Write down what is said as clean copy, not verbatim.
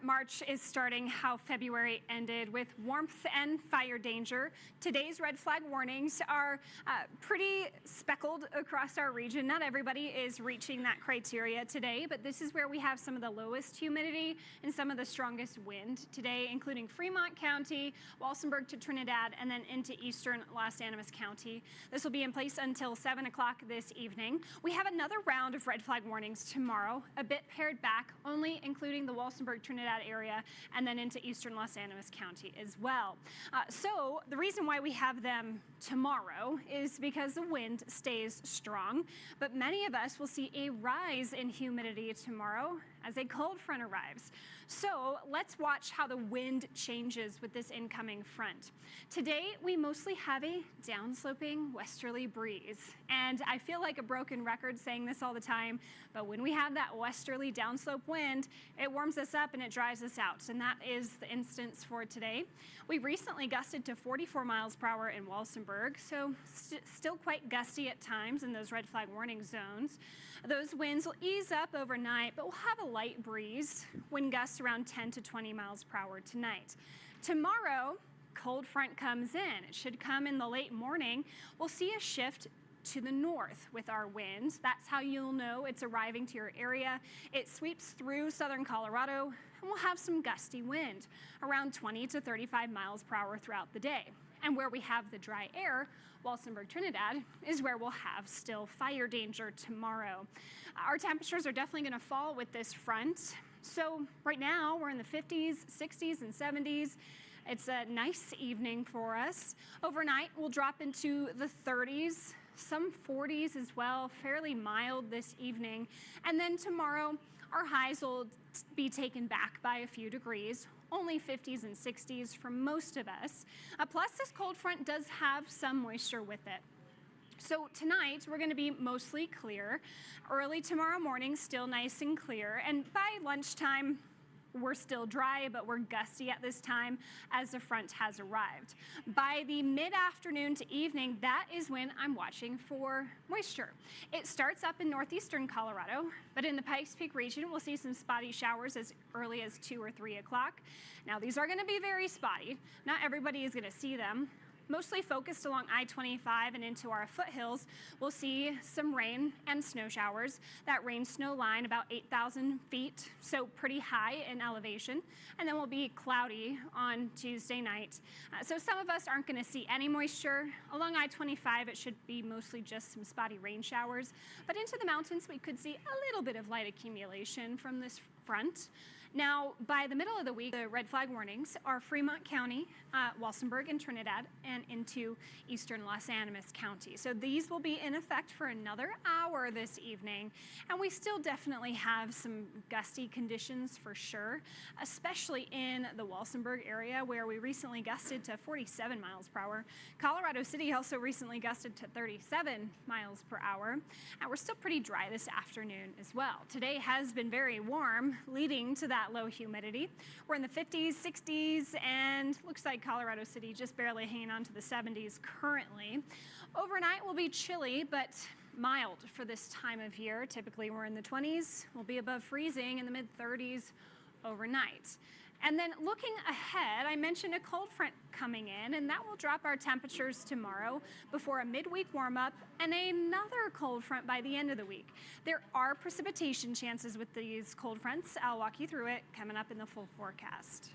March is starting how February ended, with warmth and fire danger. Today's red flag warnings are pretty speckled across our region. Not everybody is reaching that criteria today, but this is where we have some of the lowest humidity and some of the strongest wind today, including Fremont County, Walsenburg to Trinidad, and then into eastern Los Animas County. This will be in place until 7 o'clock this evening. We have another round of red flag warnings tomorrow, a bit pared back, only including the Walsenburg Trinidad area and then into eastern Los Animas County as well. So the reason why we have them tomorrow is because the wind stays strong, but many of us will see a rise in humidity tomorrow as a cold front arrives. So let's watch how the wind changes with this incoming front. Today, we mostly have a downsloping westerly breeze. And I feel like a broken record saying this all the time, but when we have that westerly downslope wind, it warms us up and it dries us out. And that is the instance for today. We recently gusted to 44 miles per hour in Walsenburg, so still quite gusty at times in those red flag warning zones. Those winds will ease up overnight, but we'll have a light breeze, wind gusts around 10 to 20 miles per hour tonight. Tomorrow, cold front comes in. It should come in the late morning. We'll see a shift to the north with our winds. That's how you'll know it's arriving to your area. It sweeps through southern Colorado, and we'll have some gusty wind, around 20 to 35 miles per hour throughout the day. And where we have the dry air, Walsenburg, Trinidad, is where we'll have still fire danger tomorrow. Our temperatures are definitely going to fall with this front. So right now we're in the 50s, 60s, and 70s. It's a nice evening for us. Overnight we'll drop into the 30s, some 40s as well, fairly mild this evening. And then tomorrow our highs will be taken back by a few degrees, only 50s and 60s for most of us. Plus, this cold front does have some moisture with it. So tonight, we're going to be mostly clear. Early tomorrow morning, still nice and clear. And by lunchtime, we're still dry, but we're gusty at this time as the front has arrived. By the mid-afternoon to evening, that is when I'm watching for moisture. It starts up in northeastern Colorado, but in the Pikes Peak region, we'll see some spotty showers as early as 2 or 3 o'clock. Now, these are going to be very spotty. Not everybody is going to see them. Mostly focused along I-25 and into our foothills, we'll see some rain and snow showers. That rain-snow line about 8,000 feet, so pretty high in elevation. And then we'll be cloudy on Tuesday night. So some of us aren't going to see any moisture. Along I-25, it should be mostly just some spotty rain showers. But into the mountains, we could see a little bit of light accumulation from this front. Now, by the middle of the week, the red flag warnings are Fremont County, Walsenburg and Trinidad, and into eastern Los Animas County. So these will be in effect for another hour this evening, and we still definitely have some gusty conditions for sure, especially in the Walsenburg area where we recently gusted to 47 miles per hour. Colorado City also recently gusted to 37 miles per hour, and we're still pretty dry this afternoon as well. Today has been very warm, leading to that low humidity. We're in the 50s, 60s, and looks like Colorado City just barely hanging on to the 70s currently. Overnight will be chilly, but mild for this time of year. Typically we're in the 20s. We'll be above freezing in the mid-30s overnight. And then looking ahead, I mentioned a cold front coming in, and that will drop our temperatures tomorrow before a midweek warm-up and another cold front by the end of the week. There are precipitation chances with these cold fronts. I'll walk you through it coming up in the full forecast.